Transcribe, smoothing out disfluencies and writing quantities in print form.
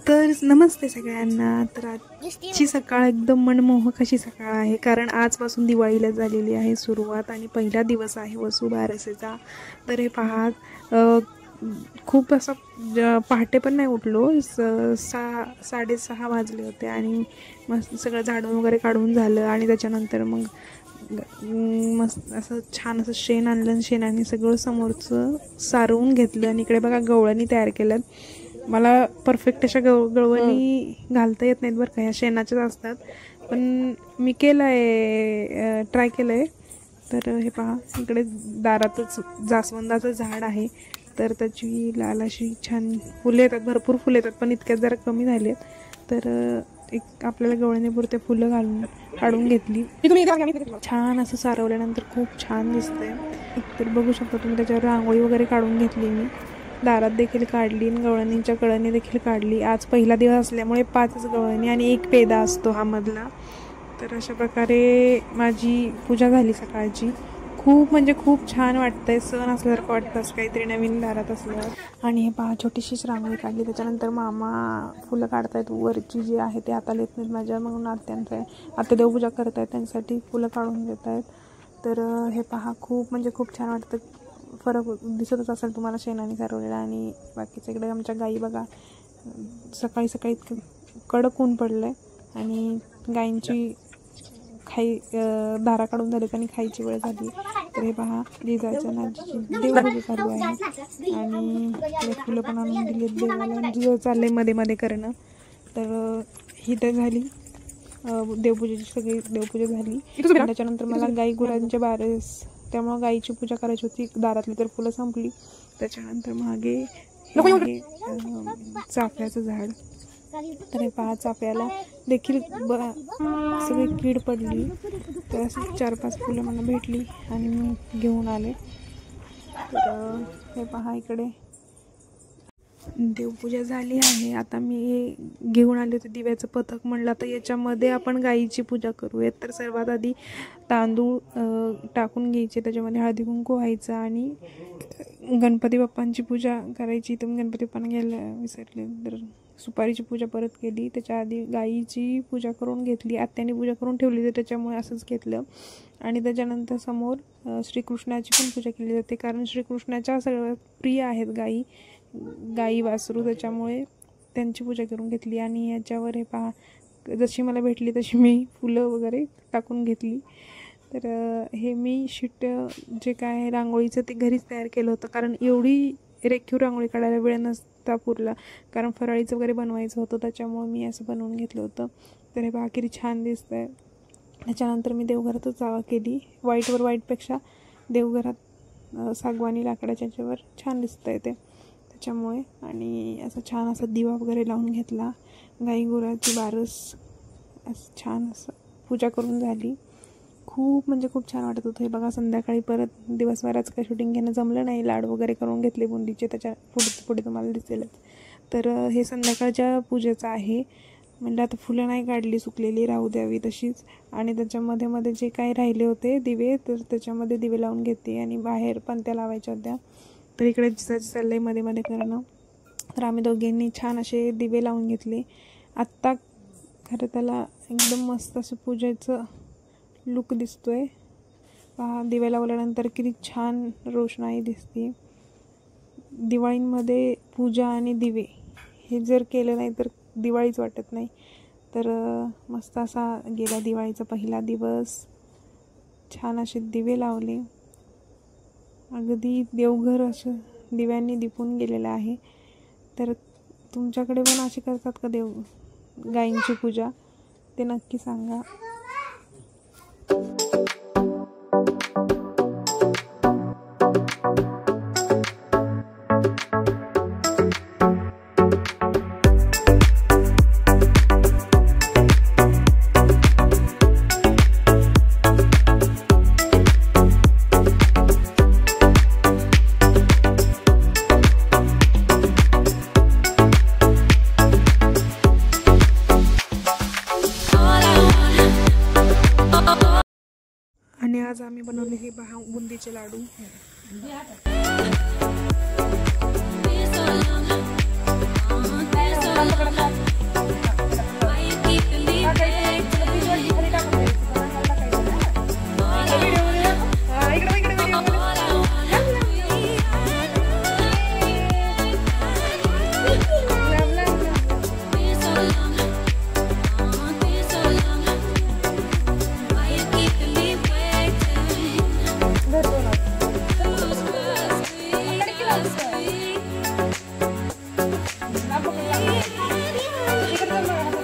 तर नमस्ते सगळ्यांना। तर आजची सकाळ एकदम मनमोहक अशी सकाळ आहे, कारण आजपासून दिवाळीला झालेली आहे सुरुवात आणि पहिला दिवस आहे वसुबारसेचा। तर हे पहा, खूप असं पहाटे पण नाही उठलो, 6:30 वाजले होते आणि मस्त सगळं झाडून वगैरे काढून झालं आणि त्याच्यानंतर मग मस्त असं छान असं शेण आणलं, शेणाने सगळं समोरचं सारवून घेतलं आणि इकडे बघा गवळणी तयार केल्यात। मला परफेक्ट अशा गवळणी घालता येत नाहीत बरं का, ह्या शेणाच्याच असतात, पण मी केलं आहे, ट्राय केलं आहे। तर हे पहा, इकडे दारातच जास्वंदाचं झाड आहे, तर त्याची लाल अशी छान फुले येतात, भरपूर फुले येतात, पण इतक्यात जरा कमी झाले आहेत। तर एक आपल्याला गवळणीपुरते फुलं काढून घेतली, छान असं सारवल्यानंतर खूप छान दिसतंय। तर बघू शकता तुम्ही, त्याच्यावर रांगोळी वगैरे काढून घेतली मी, दारात देखील काढली आणि गवळणीच्या कळणी देखील काढली। आज पहिला दिवस असल्यामुळे 5 गवळणी आणि 1 पेदा असतो हा मधला। तर अशा प्रकारे माझी पूजा झाली सकाळची। खूप म्हणजे खूप छान वाटतंय, सण असल्यासारखं वाटतं असं काहीतरी नवीन दारात असल्यावर। आणि हे पहा, छोटीशीच रांगोळी काढली, त्याच्यानंतर मामा फुलं काढतायत, वरची जी आहे ते हाताला येत नाहीत माझ्या, म्हणून आत्या देवपूजा करत आहेत, त्यांच्यासाठी फुलं काढून देत आहेत। तर हे पहा, खूप म्हणजे खूप छान वाटतं, फरक दिसतच असेल तुम्हाला शेणाने सारवलेला आणि बाकीचं। इकडे आमच्या गाई बघा, सकाळी सकाळी इतकं कडक ऊन पडलं आहे आणि गाईंची धारा काढून झाली आणि खायची वेळ झाली। तर हे पहा, जिजाच्या नाजीची देवपूजा चालू आहे आणि फुलं पण आणून दिली देवाला, जिजं चाललंय मध्ये मध्ये करणं। तर ही तर झाली देवपूजेची, सगळी देवपूजा झाली। त्याच्यानंतर मला गाई गुरांचे बारस, त्यामुळं गाईची पूजा करायची होती, दारातली तर फुलं संपली। त्याच्यानंतर मागे चाफ्याचं झाड, तर हे पहा, चाफ्याला देखील सगळी कीड पडली, तर अशी 4-5 फुलं मला भेटली आणि मी घेऊन आले। तर हे पहा, इकडे देवपूजा झाली आहे। आता मी घेऊन आले होते दिव्याचं पथक, म्हणलं तर याच्यामध्ये आपण गाईची पूजा करूयात। तर सर्वात आधी तांदूळ टाकून घ्यायचे, त्याच्यामध्ये हळदी कुंकू व्हायचं आणि गणपती बाप्पांची पूजा करायची। तर मी गणपती बाप्पांना घ्यायला विसरले, तर सुपारीची पूजा परत केली। त्याच्या आधी गाईची पूजा करून घेतली, आत्याने पूजा करून ठेवली तर त्याच्यामुळे असंच घेतलं। आणि त्याच्यानंतर समोर श्रीकृष्णाची पण पूजा केली जाते, कारण श्रीकृष्णाच्या सगळ्यात प्रिय आहेत गाई वासरू, त्याच्यामुळे त्यांची पूजा करून घेतली। आणि याच्यावर हे पहा, जशी मला भेटली तशी मी फुलं वगैरे टाकून घेतली। तर हे मी शीट जे काय रांगोळीचं ते घरीच तयार केलं होतं, कारण एवढी रेखीव रांगोळी काढायला वेळ नसता पुरला, कारण फराळीचं वगैरे बनवायचं होतं, त्याच्यामुळे मी असं बनवून घेतलं होतं। तर हे पहा, किती छान दिसतं आहे। त्याच्यानंतर मी देवघरातच जागा केली, व्हाईटवर व्हाईटपेक्षा देवघरात सागवानी लाकडाच्या याच्यावर छान दिसतं आहे ते, त्याच्यामुळे। आणि असं छान असा दिवा वगैरे लावून घेतला, गाई गुराची बारस असं छान असं पूजा करून झाली। खूप म्हणजे खूप छान वाटत होतं। हे बघा, संध्याकाळी परत दिवसभराचं काही शूटिंग घेणं जमलं नाही, लाडू वगैरे करून घेतले बुंदीचे, त्याच्या पुढे तुम्हाला दिसेलच। तर हे संध्याकाळच्या पूजेचं आहे, म्हणजे आता फुलं नाही काढली, सुकलेली राहू द्यावी तशीच। आणि त्याच्यामध्ये मध्ये जे काही राहिले होते दिवे, तर त्याच्यामध्ये दिवे लावून घेते आणि बाहेर पणत्या लावायच्या होत्या, तर इकडे चाललंय मध्ये मध्ये करणं। तर आम्ही दोघींनी छान असे दिवे लावून घेतले। आत्ता खरं त्याला एकदम मस्त असं पूजेचं लुक दिसतोय, पहा, दिवे लावल्यानंतर किती छान रोषणाई दिसते। दिवाळीमध्ये पूजा आणि दिवे हे जर केलं नाही तर दिवाळीच वाटत नाही। तर मस्त असा गेला दिवाळीचा पहिला दिवस, छान असे दिवे लावले, अगदी देवघर असं दिव्यांनी दिपून गेलेलं आहे। तर तुमच्याकडे पण असे करतात का गायींची पूजा, ते नक्की सांगा। आणि आज आम्ही बनवले हे बुंदीचे लाडू। तिकडे